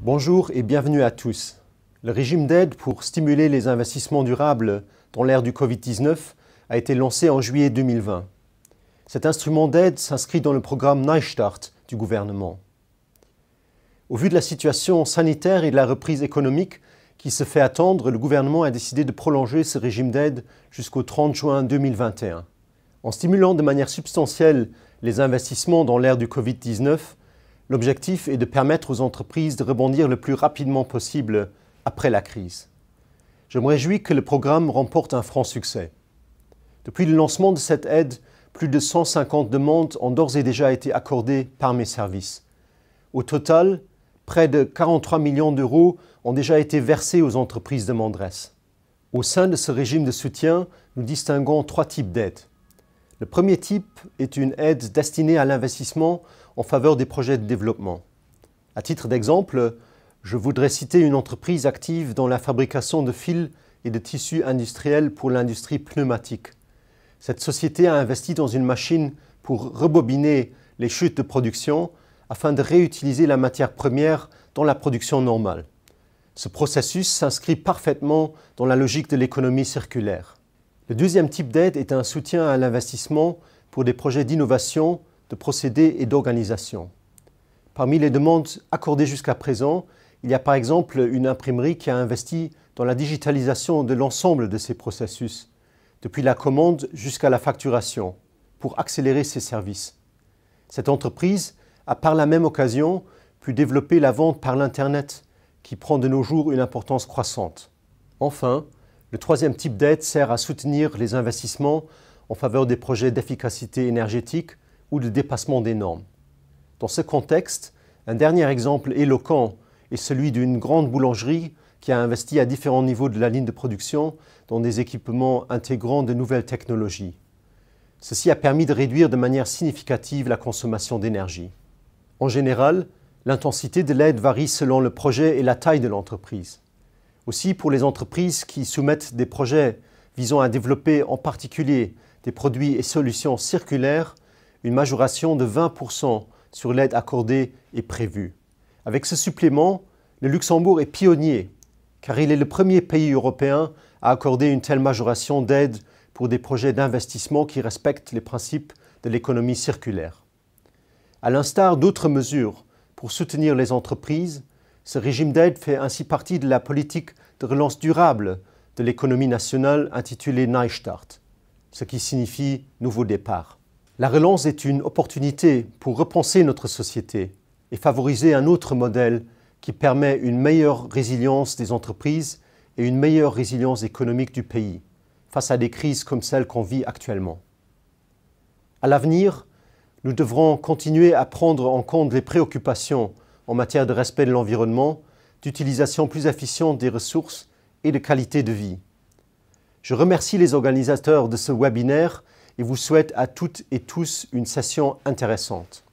Bonjour et bienvenue à tous. Le régime d'aide pour stimuler les investissements durables dans l'ère du Covid-19 a été lancé en juillet 2020. Cet instrument d'aide s'inscrit dans le programme Neustart du gouvernement. Au vu de la situation sanitaire et de la reprise économique qui se fait attendre, le gouvernement a décidé de prolonger ce régime d'aide jusqu'au 30 juin 2021. En stimulant de manière substantielle les investissements dans l'ère du Covid-19, l'objectif est de permettre aux entreprises de rebondir le plus rapidement possible après la crise. Je me réjouis que le programme remporte un franc succès. Depuis le lancement de cette aide, plus de 150 demandes ont d'ores et déjà été accordées par mes services. Au total, près de 43 millions d'euros ont déjà été versés aux entreprises demanderesses. Au sein de ce régime de soutien, nous distinguons trois types d'aides. Le premier type est une aide destinée à l'investissement en faveur des projets de développement. À titre d'exemple, je voudrais citer une entreprise active dans la fabrication de fils et de tissus industriels pour l'industrie pneumatique. Cette société a investi dans une machine pour rebobiner les chutes de production afin de réutiliser la matière première dans la production normale. Ce processus s'inscrit parfaitement dans la logique de l'économie circulaire. Le deuxième type d'aide est un soutien à l'investissement pour des projets d'innovation, de procédés et d'organisation. Parmi les demandes accordées jusqu'à présent, il y a par exemple une imprimerie qui a investi dans la digitalisation de l'ensemble de ces processus, depuis la commande jusqu'à la facturation, pour accélérer ses services. Cette entreprise a par la même occasion pu développer la vente par l'Internet, qui prend de nos jours une importance croissante. Enfin, le troisième type d'aide sert à soutenir les investissements en faveur des projets d'efficacité énergétique ou de dépassement des normes. Dans ce contexte, un dernier exemple éloquent est celui d'une grande boulangerie qui a investi à différents niveaux de la ligne de production dans des équipements intégrant de nouvelles technologies. Ceci a permis de réduire de manière significative la consommation d'énergie. En général, l'intensité de l'aide varie selon le projet et la taille de l'entreprise. Aussi, pour les entreprises qui soumettent des projets visant à développer en particulier des produits et solutions circulaires, une majoration de 20% sur l'aide accordée est prévue. Avec ce supplément, le Luxembourg est pionnier, car il est le premier pays européen à accorder une telle majoration d'aide pour des projets d'investissement qui respectent les principes de l'économie circulaire. À l'instar d'autres mesures pour soutenir les entreprises, ce régime d'aide fait ainsi partie de la politique de relance durable de l'économie nationale intitulée Neustart, ce qui signifie « nouveau départ ». La relance est une opportunité pour repenser notre société et favoriser un autre modèle qui permet une meilleure résilience des entreprises et une meilleure résilience économique du pays face à des crises comme celle qu'on vit actuellement. À l'avenir, nous devrons continuer à prendre en compte les préoccupations en matière de respect de l'environnement, d'utilisation plus efficiente des ressources et de qualité de vie. Je remercie les organisateurs de ce webinaire et vous souhaite à toutes et tous une session intéressante.